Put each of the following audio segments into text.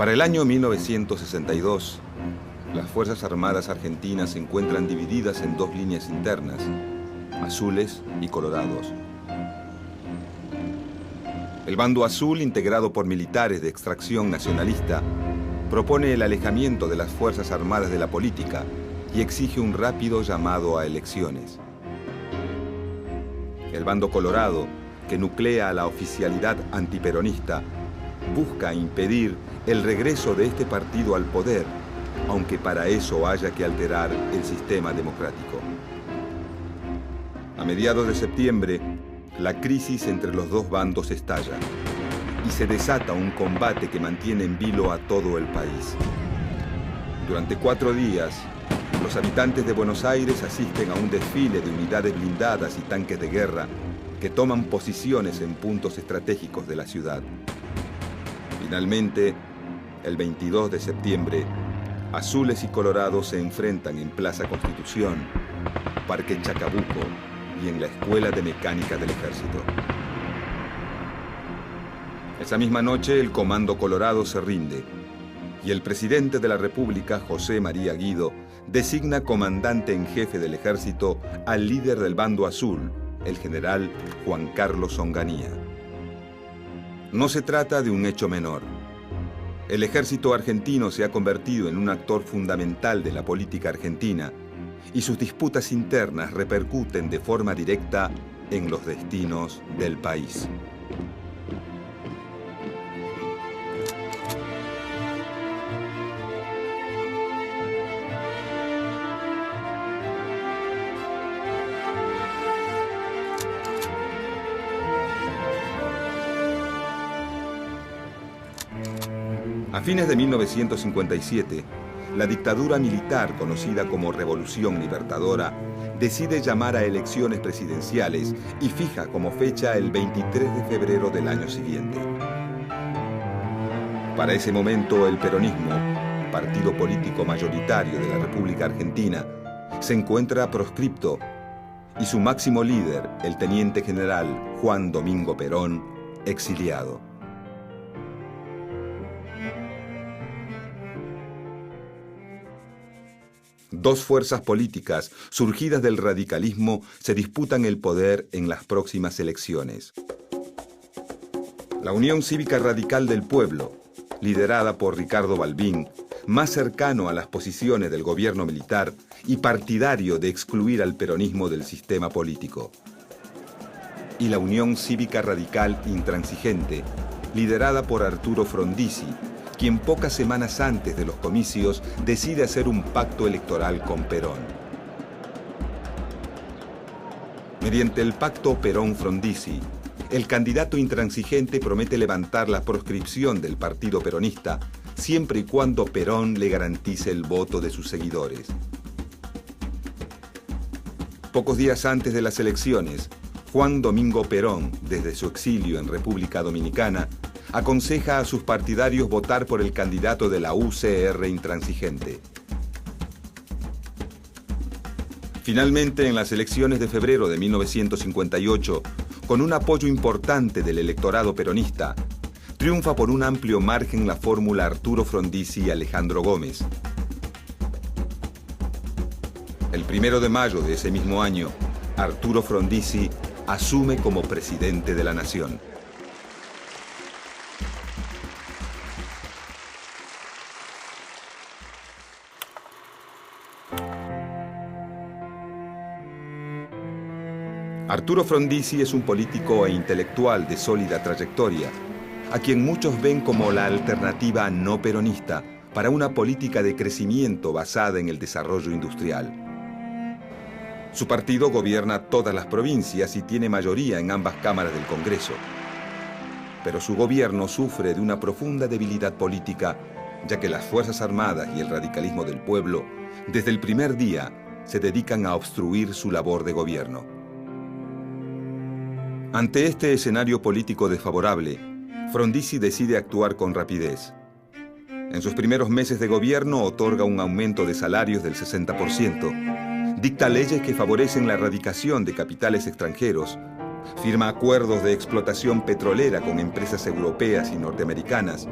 Para el año 1962, las Fuerzas Armadas argentinas se encuentran divididas en dos líneas internas, azules y colorados. El bando azul, integrado por militares de extracción nacionalista, propone el alejamiento de las Fuerzas Armadas de la política y exige un rápido llamado a elecciones. El bando colorado, que nuclea a la oficialidad antiperonista, busca impedir el regreso de este partido al poder, aunque para eso haya que alterar el sistema democrático. A mediados de septiembre, la crisis entre los dos bandos estalla y se desata un combate que mantiene en vilo a todo el país. Durante 4 días, los habitantes de Buenos Aires asisten a un desfile de unidades blindadas y tanques de guerra que toman posiciones en puntos estratégicos de la ciudad. Finalmente, el 22 de septiembre, azules y colorados se enfrentan en Plaza Constitución, Parque Chacabuco y en la Escuela de Mecánica del Ejército. Esa misma noche, el Comando Colorado se rinde y el presidente de la República, José María Guido, designa comandante en jefe del ejército al líder del bando azul, el general Juan Carlos Onganía. No se trata de un hecho menor. El ejército argentino se ha convertido en un actor fundamental de la política argentina y sus disputas internas repercuten de forma directa en los destinos del país. A fines de 1957, la dictadura militar, conocida como Revolución Libertadora, decide llamar a elecciones presidenciales y fija como fecha el 23 de febrero del año siguiente. Para ese momento, el peronismo, partido político mayoritario de la República Argentina, se encuentra proscripto y su máximo líder, el teniente general Juan Domingo Perón, exiliado. Dos fuerzas políticas surgidas del radicalismo se disputan el poder en las próximas elecciones. La Unión Cívica Radical del Pueblo, liderada por Ricardo Balbín, más cercano a las posiciones del gobierno militar y partidario de excluir al peronismo del sistema político. Y la Unión Cívica Radical Intransigente, liderada por Arturo Frondizi, quien pocas semanas antes de los comicios decide hacer un pacto electoral con Perón. Mediante el pacto Perón-Frondizi, el candidato intransigente promete levantar la proscripción del partido peronista siempre y cuando Perón le garantice el voto de sus seguidores. Pocos días antes de las elecciones, Juan Domingo Perón, desde su exilio en República Dominicana, aconseja a sus partidarios votar por el candidato de la UCR intransigente. Finalmente, en las elecciones de febrero de 1958, con un apoyo importante del electorado peronista, triunfa por un amplio margen la fórmula Arturo Frondizi y Alejandro Gómez. El 1 de mayo de ese mismo año, Arturo Frondizi asume como presidente de la nación. Arturo Frondizi es un político e intelectual de sólida trayectoria, a quien muchos ven como la alternativa no peronista para una política de crecimiento basada en el desarrollo industrial. Su partido gobierna todas las provincias y tiene mayoría en ambas cámaras del Congreso. Pero su gobierno sufre de una profunda debilidad política, ya que las Fuerzas Armadas y el radicalismo del pueblo, desde el primer día, se dedican a obstruir su labor de gobierno. Ante este escenario político desfavorable, Frondizi decide actuar con rapidez. En sus primeros meses de gobierno otorga un aumento de salarios del 60%, dicta leyes que favorecen la erradicación de capitales extranjeros, firma acuerdos de explotación petrolera con empresas europeas y norteamericanas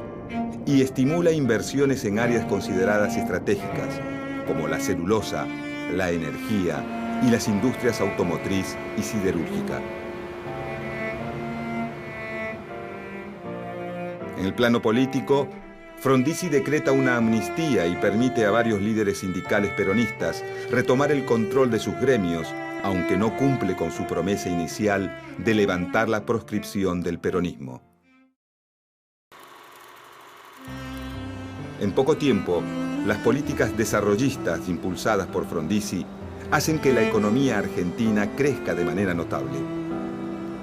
y estimula inversiones en áreas consideradas estratégicas, como la celulosa, la energía y las industrias automotriz y siderúrgica. En el plano político, Frondizi decreta una amnistía y permite a varios líderes sindicales peronistas retomar el control de sus gremios, aunque no cumple con su promesa inicial de levantar la proscripción del peronismo. En poco tiempo, las políticas desarrollistas impulsadas por Frondizi hacen que la economía argentina crezca de manera notable.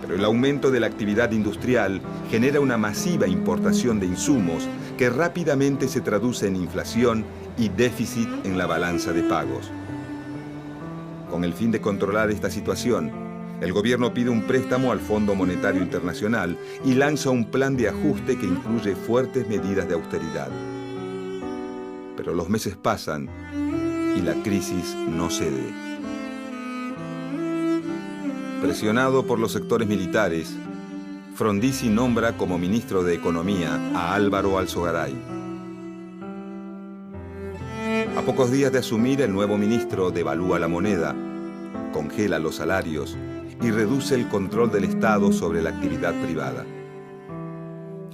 Pero el aumento de la actividad industrial genera una masiva importación de insumos que rápidamente se traduce en inflación y déficit en la balanza de pagos. Con el fin de controlar esta situación, el gobierno pide un préstamo al Fondo Monetario Internacional y lanza un plan de ajuste que incluye fuertes medidas de austeridad. Pero los meses pasan y la crisis no cede. Presionado por los sectores militares, Frondizi nombra como ministro de Economía a Álvaro Alzogaray. A pocos días de asumir, el nuevo ministro devalúa la moneda, congela los salarios y reduce el control del Estado sobre la actividad privada.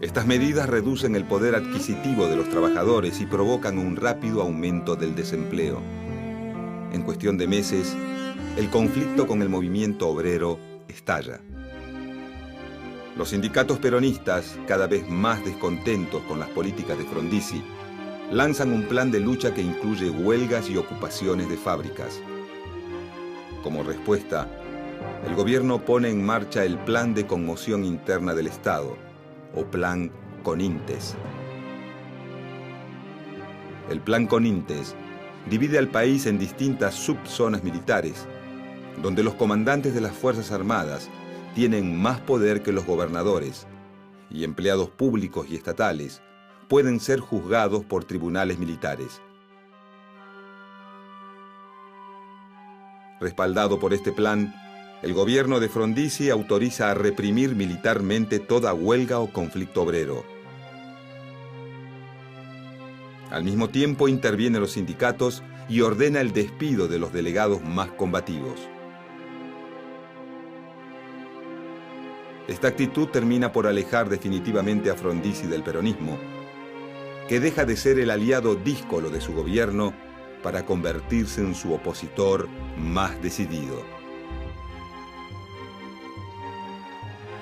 Estas medidas reducen el poder adquisitivo de los trabajadores y provocan un rápido aumento del desempleo. En cuestión de meses, el conflicto con el movimiento obrero estalla. Los sindicatos peronistas, cada vez más descontentos con las políticas de Frondizi, lanzan un plan de lucha que incluye huelgas y ocupaciones de fábricas. Como respuesta, el gobierno pone en marcha el Plan de Conmoción Interna del Estado, o Plan Conintes. El Plan Conintes divide al país en distintas subzonas militares, donde los comandantes de las Fuerzas Armadas tienen más poder que los gobernadores, y empleados públicos y estatales pueden ser juzgados por tribunales militares. Respaldado por este plan, el gobierno de Frondizi autoriza a reprimir militarmente toda huelga o conflicto obrero. Al mismo tiempo interviene los sindicatos y ordena el despido de los delegados más combativos. Esta actitud termina por alejar definitivamente a Frondizi del peronismo, que deja de ser el aliado díscolo de su gobierno para convertirse en su opositor más decidido.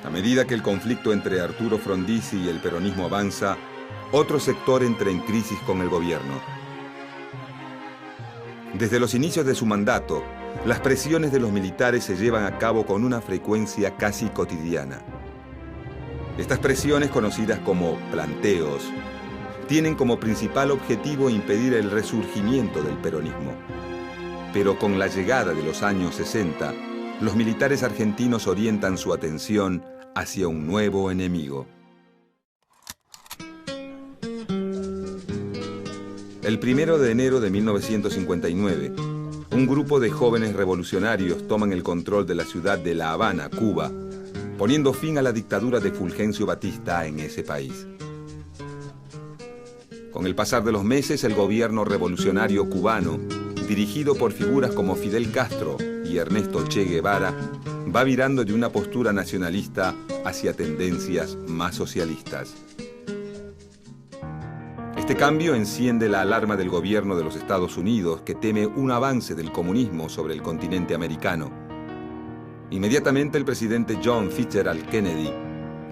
A medida que el conflicto entre Arturo Frondizi y el peronismo avanza, otro sector entra en crisis con el gobierno. Desde los inicios de su mandato, las presiones de los militares se llevan a cabo con una frecuencia casi cotidiana. Estas presiones, conocidas como planteos, tienen como principal objetivo impedir el resurgimiento del peronismo. Pero con la llegada de los años 60, los militares argentinos orientan su atención hacia un nuevo enemigo. El 1 de enero de 1959, un grupo de jóvenes revolucionarios toman el control de la ciudad de La Habana, Cuba, poniendo fin a la dictadura de Fulgencio Batista en ese país. Con el pasar de los meses, el gobierno revolucionario cubano, dirigido por figuras como Fidel Castro y Ernesto Che Guevara, va virando de una postura nacionalista hacia tendencias más socialistas. Este cambio enciende la alarma del gobierno de los Estados Unidos, que teme un avance del comunismo sobre el continente americano. Inmediatamente el presidente John Fitzgerald Kennedy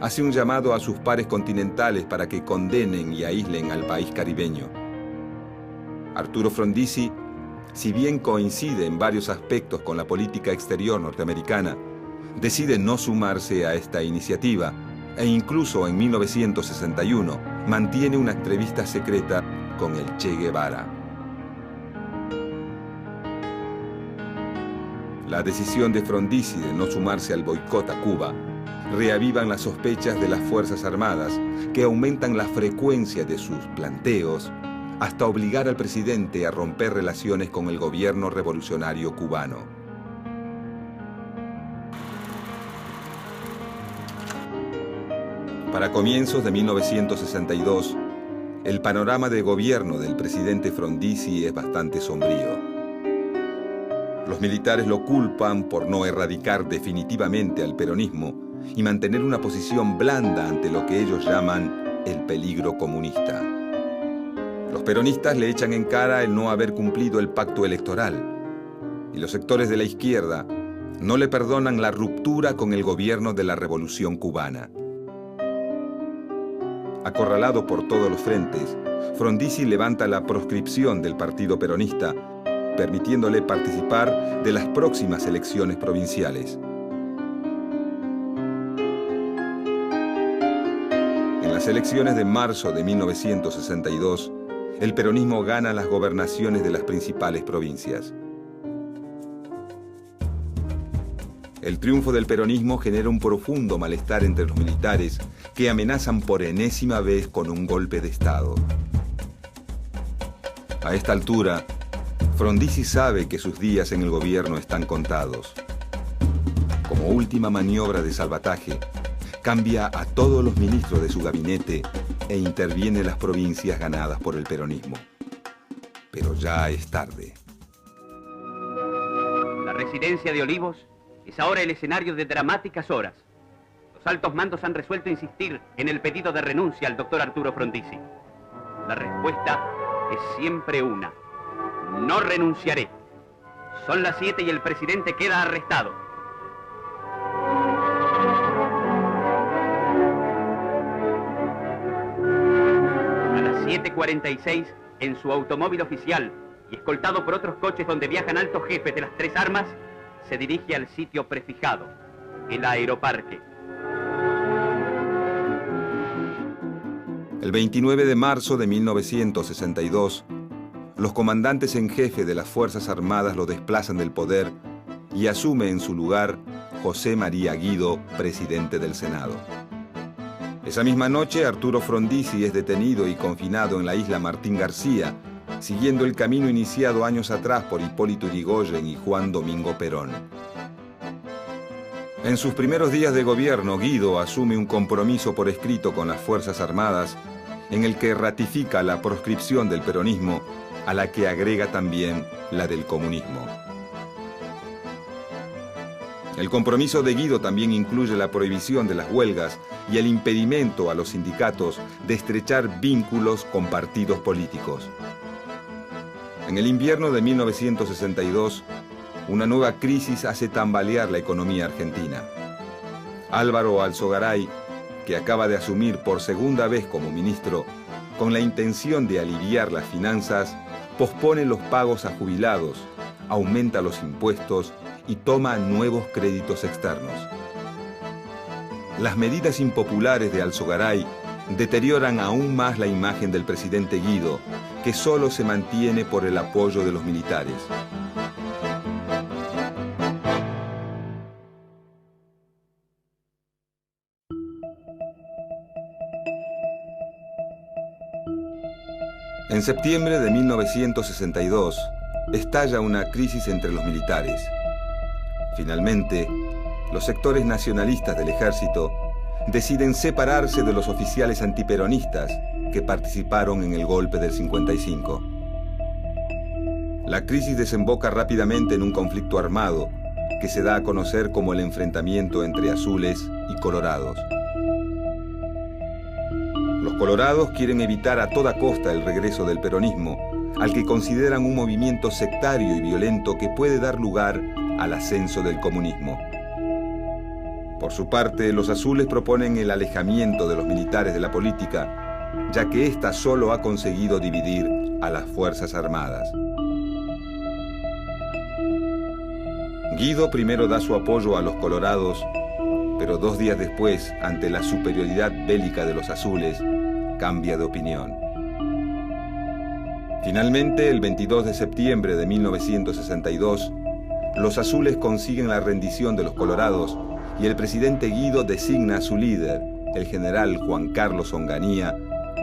hace un llamado a sus pares continentales para que condenen y aíslen al país caribeño. Arturo Frondizi, si bien coincide en varios aspectos con la política exterior norteamericana, decide no sumarse a esta iniciativa e incluso en 1961 mantiene una entrevista secreta con el Che Guevara. La decisión de Frondizi de no sumarse al boicot a Cuba reavivan las sospechas de las Fuerzas Armadas, que aumentan la frecuencia de sus planteos hasta obligar al presidente a romper relaciones con el gobierno revolucionario cubano. Para comienzos de 1962, el panorama de gobierno del presidente Frondizi es bastante sombrío. Los militares lo culpan por no erradicar definitivamente al peronismo y mantener una posición blanda ante lo que ellos llaman el peligro comunista. Los peronistas le echan en cara el no haber cumplido el pacto electoral, y los sectores de la izquierda no le perdonan la ruptura con el gobierno de la Revolución Cubana. Acorralado por todos los frentes, Frondizi levanta la proscripción del partido peronista, permitiéndole participar de las próximas elecciones provinciales. En las elecciones de marzo de 1962, el peronismo gana las gobernaciones de las principales provincias. El triunfo del peronismo genera un profundo malestar entre los militares que amenazan por enésima vez con un golpe de Estado. A esta altura, Frondizi sabe que sus días en el gobierno están contados. Como última maniobra de salvataje, cambia a todos los ministros de su gabinete e interviene en las provincias ganadas por el peronismo. Pero ya es tarde. La residencia de Olivos es ahora el escenario de dramáticas horas. Los altos mandos han resuelto insistir en el pedido de renuncia al doctor Arturo Frondizi. La respuesta es siempre una: no renunciaré. Son las 7 y el presidente queda arrestado. A las 7:46, en su automóvil oficial y escoltado por otros coches donde viajan altos jefes de las tres armas, se dirige al sitio prefijado, el Aeroparque. El 29 de marzo de 1962, los comandantes en jefe de las Fuerzas Armadas lo desplazan del poder y asume en su lugar José María Guido, presidente del Senado. Esa misma noche, Arturo Frondizi es detenido y confinado en la isla Martín García, siguiendo el camino iniciado años atrás por Hipólito Yrigoyen y Juan Domingo Perón. En sus primeros días de gobierno, Guido asume un compromiso por escrito con las Fuerzas Armadas en el que ratifica la proscripción del peronismo, a la que agrega también la del comunismo. El compromiso de Guido también incluye la prohibición de las huelgas y el impedimento a los sindicatos de estrechar vínculos con partidos políticos. En el invierno de 1962, una nueva crisis hace tambalear la economía argentina. Álvaro Alzogaray, que acaba de asumir por segunda vez como ministro, con la intención de aliviar las finanzas, pospone los pagos a jubilados, aumenta los impuestos y toma nuevos créditos externos. Las medidas impopulares de Alzogaray deterioran aún más la imagen del presidente Guido, que solo se mantiene por el apoyo de los militares. En septiembre de 1962, estalla una crisis entre los militares. Finalmente, los sectores nacionalistas del ejército deciden separarse de los oficiales antiperonistas que participaron en el golpe del 55. La crisis desemboca rápidamente en un conflicto armado que se da a conocer como el enfrentamiento entre azules y colorados. Los colorados quieren evitar a toda costa el regreso del peronismo, al que consideran un movimiento sectario y violento que puede dar lugar al ascenso del comunismo. Por su parte, los azules proponen el alejamiento de los militares de la política, ya que ésta solo ha conseguido dividir a las Fuerzas Armadas. Guido primero da su apoyo a los colorados, pero 2 días después, ante la superioridad bélica de los azules, cambia de opinión. Finalmente, el 22 de septiembre de 1962, los azules consiguen la rendición de los colorados y el presidente Guido designa a su líder, el general Juan Carlos Onganía,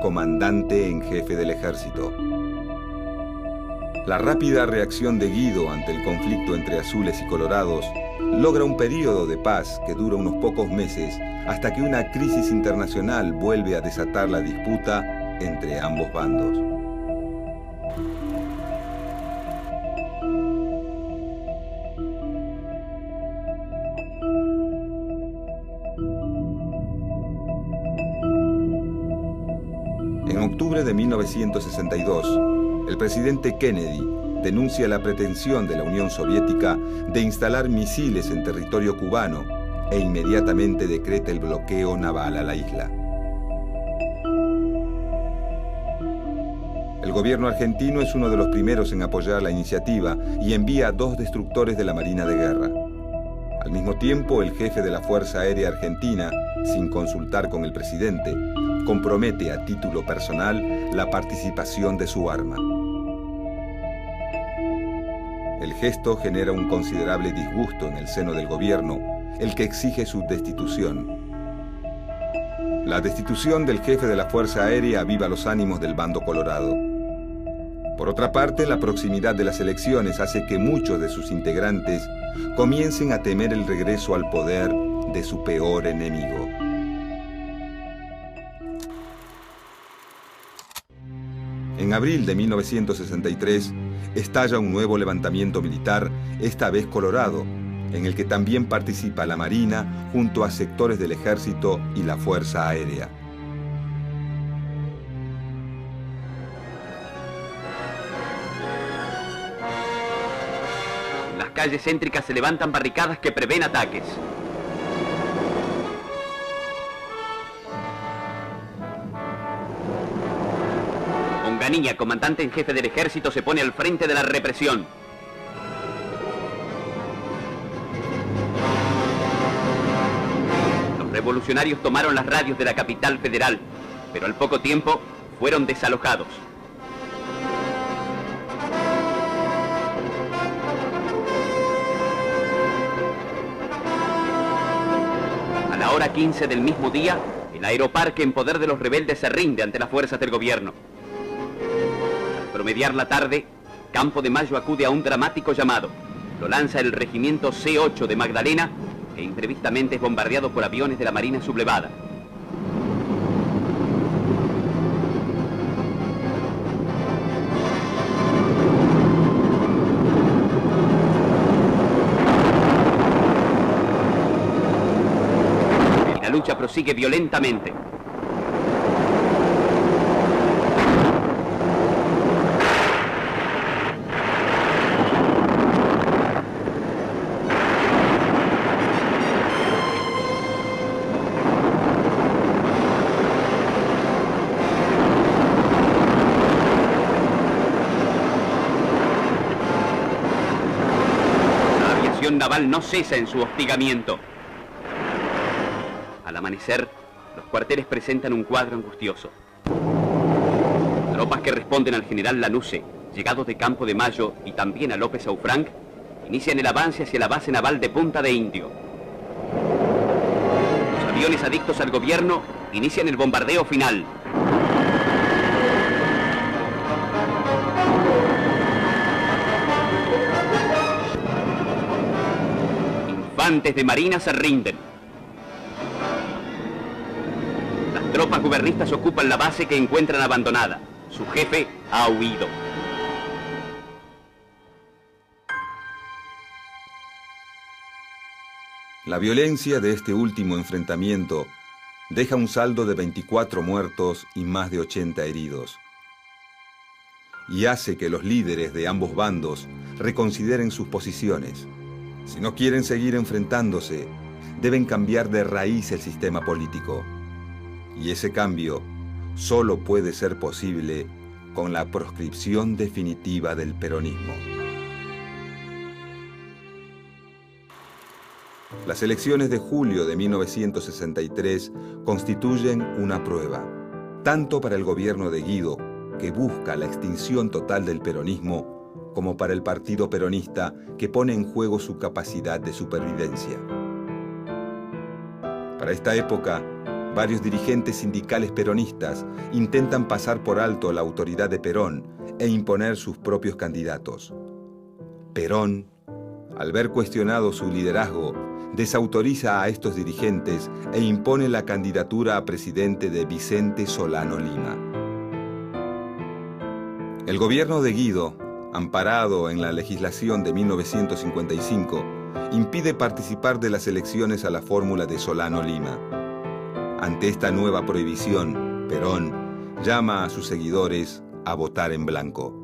comandante en jefe del ejército. La rápida reacción de Guido ante el conflicto entre azules y colorados logra un período de paz que dura unos pocos meses hasta que una crisis internacional vuelve a desatar la disputa entre ambos bandos. En octubre de 1962, el presidente Kennedy denuncia la pretensión de la Unión Soviética de instalar misiles en territorio cubano e inmediatamente decreta el bloqueo naval a la isla. El gobierno argentino es uno de los primeros en apoyar la iniciativa y envía 2 destructores de la Marina de Guerra. Al mismo tiempo, el jefe de la Fuerza Aérea Argentina, sin consultar con el presidente, compromete a título personal la participación de su arma. El gesto genera un considerable disgusto en el seno del gobierno, el que exige su destitución. La destitución del jefe de la Fuerza Aérea aviva los ánimos del bando colorado. Por otra parte, la proximidad de las elecciones hace que muchos de sus integrantes comiencen a temer el regreso al poder de su peor enemigo. En abril de 1963, estalla un nuevo levantamiento militar, esta vez colorado, en el que también participa la Marina junto a sectores del Ejército y la Fuerza Aérea. En las calles céntricas se levantan barricadas que prevén ataques. Onganía, comandante en jefe del ejército, se pone al frente de la represión. Los revolucionarios tomaron las radios de la capital federal, pero al poco tiempo fueron desalojados. A la hora 15 del mismo día, el aeroparque en poder de los rebeldes se rinde ante las fuerzas del gobierno. Al promediar la tarde, Campo de Mayo acude a un dramático llamado. Lo lanza el regimiento C8 de Magdalena, que imprevistamente es bombardeado por aviones de la Marina sublevada. Y la lucha prosigue violentamente. Naval no cesa en su hostigamiento. Al amanecer, los cuarteles presentan un cuadro angustioso. Tropas que responden al general Lanusse, llegados de Campo de Mayo, y también a López Aufranc, inician el avance hacia la base naval de Punta de Indio. Los aviones adictos al gobierno inician el bombardeo final. Infantes de Marina se rinden. Las tropas gubernistas ocupan la base que encuentran abandonada. Su jefe ha huido. La violencia de este último enfrentamiento deja un saldo de 24 muertos y más de 80 heridos. Y hace que los líderes de ambos bandos reconsideren sus posiciones. Si no quieren seguir enfrentándose, deben cambiar de raíz el sistema político. Y ese cambio solo puede ser posible con la proscripción definitiva del peronismo. Las elecciones de julio de 1963 constituyen una prueba, tanto para el gobierno de Guido, que busca la extinción total del peronismo, como para el Partido Peronista, que pone en juego su capacidad de supervivencia. Para esta época, varios dirigentes sindicales peronistas intentan pasar por alto la autoridad de Perón e imponer sus propios candidatos. Perón, al ver cuestionado su liderazgo, desautoriza a estos dirigentes e impone la candidatura a presidente de Vicente Solano Lima. El gobierno de Guido, amparado en la legislación de 1955, impide participar de las elecciones a la fórmula de Solano Lima. Ante esta nueva prohibición, Perón llama a sus seguidores a votar en blanco.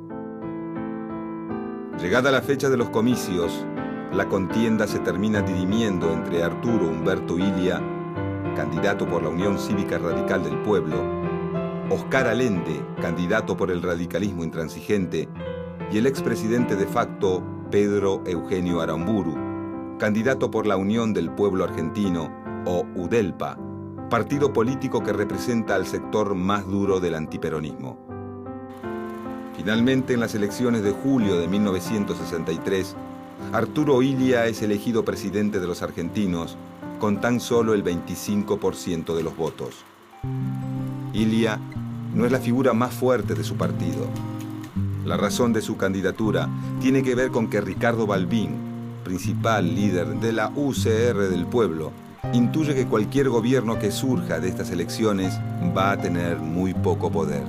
Llegada la fecha de los comicios, la contienda se termina dirimiendo entre Arturo Humberto Illia, candidato por la Unión Cívica Radical del Pueblo, Oscar Allende, candidato por el radicalismo intransigente, y el expresidente de facto Pedro Eugenio Aramburu, candidato por la Unión del Pueblo Argentino, o UDELPA, partido político que representa al sector más duro del antiperonismo. Finalmente, en las elecciones de julio de 1963, Arturo Illia es elegido presidente de los argentinos con tan solo el 25% de los votos. Illia no es la figura más fuerte de su partido. La razón de su candidatura tiene que ver con que Ricardo Balbín, principal líder de la UCR del Pueblo, intuye que cualquier gobierno que surja de estas elecciones va a tener muy poco poder.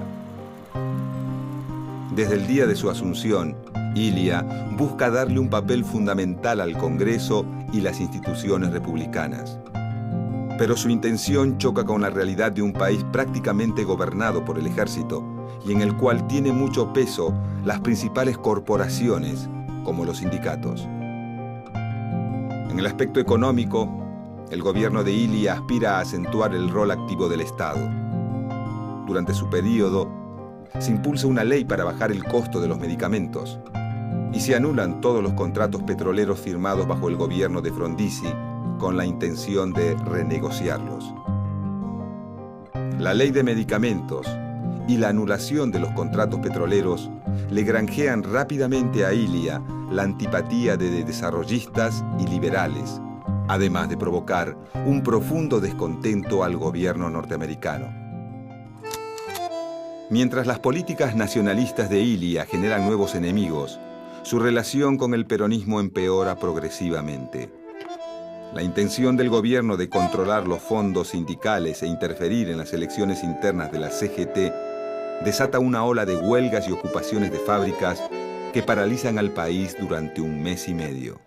Desde el día de su asunción, Illia busca darle un papel fundamental al Congreso y las instituciones republicanas. Pero su intención choca con la realidad de un país prácticamente gobernado por el ejército y en el cual tiene mucho peso las principales corporaciones, como los sindicatos. En el aspecto económico, el gobierno de Illia aspira a acentuar el rol activo del Estado. Durante su periodo, se impulsa una ley para bajar el costo de los medicamentos y se anulan todos los contratos petroleros firmados bajo el gobierno de Frondizi con la intención de renegociarlos. La ley de medicamentos y la anulación de los contratos petroleros le granjean rápidamente a Illia la antipatía de desarrollistas y liberales, además de provocar un profundo descontento al gobierno norteamericano. Mientras las políticas nacionalistas de Illia generan nuevos enemigos, su relación con el peronismo empeora progresivamente. La intención del gobierno de controlar los fondos sindicales e interferir en las elecciones internas de la CGT desata una ola de huelgas y ocupaciones de fábricas que paralizan al país durante un mes y medio.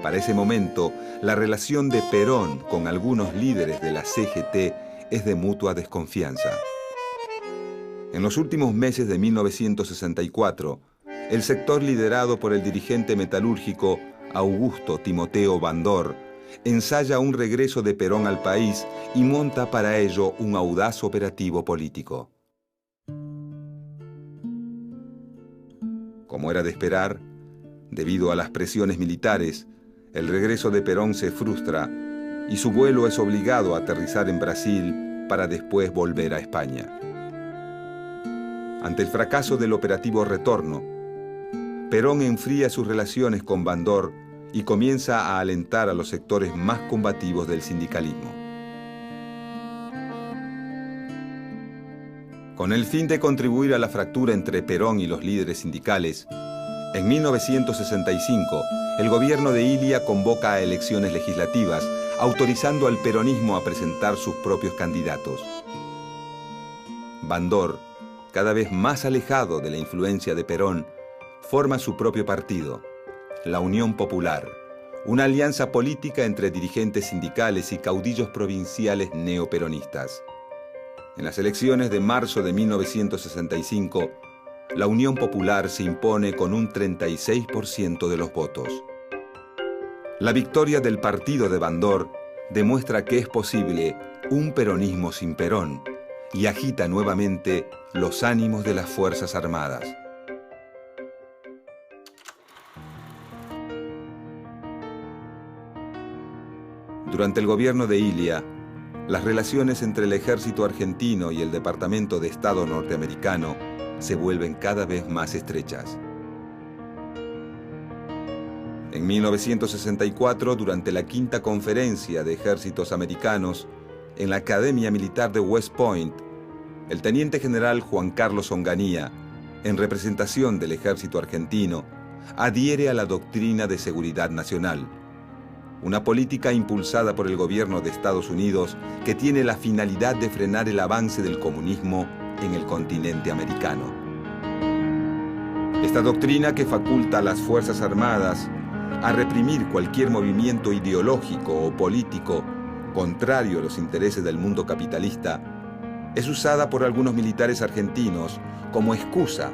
Para ese momento, la relación de Perón con algunos líderes de la CGT es de mutua desconfianza. En los últimos meses de 1964, el sector liderado por el dirigente metalúrgico Augusto Timoteo Bandor ensaya un regreso de Perón al país y monta para ello un audaz operativo político. Como era de esperar, debido a las presiones militares, el regreso de Perón se frustra y su vuelo es obligado a aterrizar en Brasil para después volver a España. Ante el fracaso del operativo Retorno, Perón enfría sus relaciones con Bandor y comienza a alentar a los sectores más combativos del sindicalismo. Con el fin de contribuir a la fractura entre Perón y los líderes sindicales, en 1965, el gobierno de Illia convoca a elecciones legislativas, autorizando al peronismo a presentar sus propios candidatos. Bandor, cada vez más alejado de la influencia de Perón, forma su propio partido, la Unión Popular, una alianza política entre dirigentes sindicales y caudillos provinciales neoperonistas. En las elecciones de marzo de 1965, la Unión Popular se impone con un 36% de los votos. La victoria del partido de Bandor demuestra que es posible un peronismo sin Perón y agita nuevamente los ánimos de las Fuerzas Armadas. Durante el gobierno de Illia, las relaciones entre el ejército argentino y el Departamento de Estado norteamericano se vuelven cada vez más estrechas. En 1964, durante la quinta conferencia de ejércitos americanos en la Academia Militar de West Point, el teniente general Juan Carlos Onganía, en representación del ejército argentino, adhiere a la doctrina de seguridad nacional, una política impulsada por el gobierno de Estados Unidos que tiene la finalidad de frenar el avance del comunismo en el continente americano. Esta doctrina, que faculta a las Fuerzas Armadas a reprimir cualquier movimiento ideológico o político contrario a los intereses del mundo capitalista, es usada por algunos militares argentinos como excusa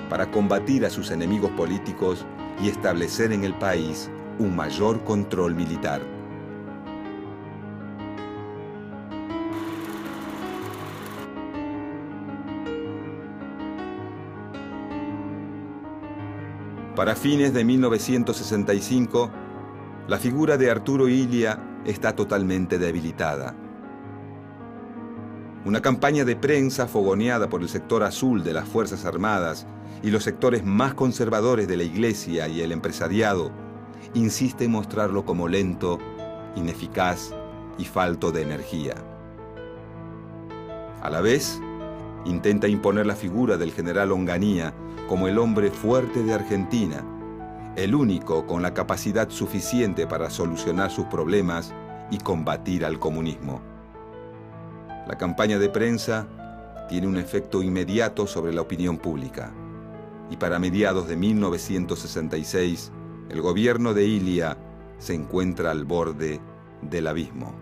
para combatir a sus enemigos políticos y establecer en el país un mayor control militar. Para fines de 1965, la figura de Arturo Illia está totalmente debilitada. Una campaña de prensa fogoneada por el sector azul de las Fuerzas Armadas y los sectores más conservadores de la Iglesia y el empresariado insiste en mostrarlo como lento, ineficaz y falto de energía. A la vez, intenta imponer la figura del general Onganía como el hombre fuerte de Argentina, el único con la capacidad suficiente para solucionar sus problemas y combatir al comunismo. La campaña de prensa tiene un efecto inmediato sobre la opinión pública, y para mediados de 1966, el gobierno de Illia se encuentra al borde del abismo.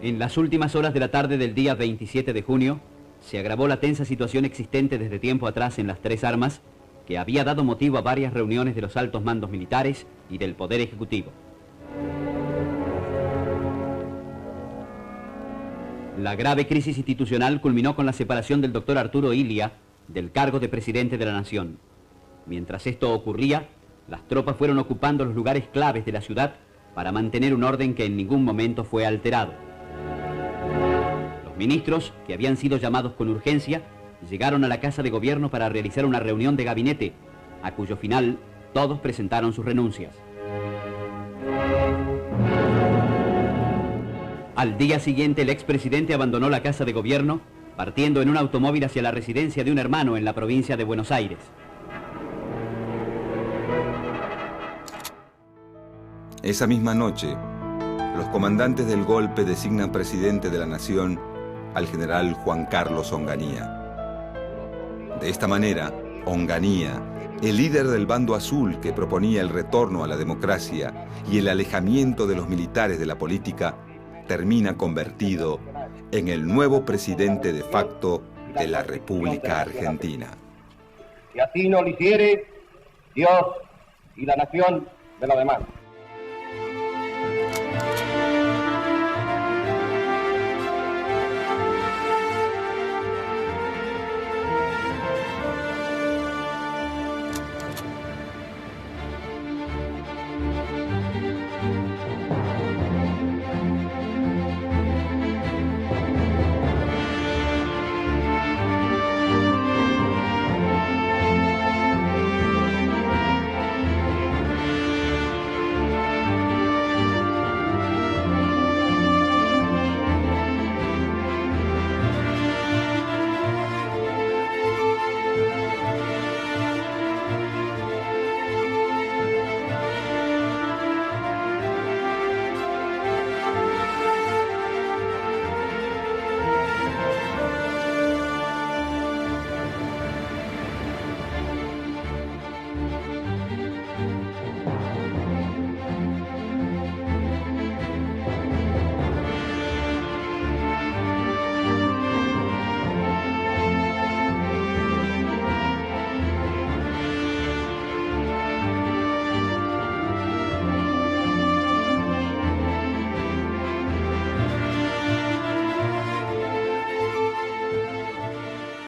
En las últimas horas de la tarde del día 27 de junio, se agravó la tensa situación existente desde tiempo atrás en las Tres Armas, que había dado motivo a varias reuniones de los altos mandos militares y del Poder Ejecutivo. La grave crisis institucional culminó con la separación del doctor Arturo Illia del cargo de presidente de la Nación. Mientras esto ocurría, las tropas fueron ocupando los lugares claves de la ciudad para mantener un orden que en ningún momento fue alterado. Los ministros, que habían sido llamados con urgencia, llegaron a la Casa de Gobierno para realizar una reunión de gabinete, a cuyo final todos presentaron sus renuncias. Al día siguiente, el expresidente abandonó la Casa de Gobierno, partiendo en un automóvil hacia la residencia de un hermano en la provincia de Buenos Aires. Esa misma noche, los comandantes del golpe designan presidente de la Nación al general Juan Carlos Onganía. De esta manera, Onganía, el líder del bando azul que proponía el retorno a la democracia y el alejamiento de los militares de la política, termina convertido en el nuevo presidente de facto de la República Argentina. Si así no lo hiciere, Dios y la nación me lo demandan.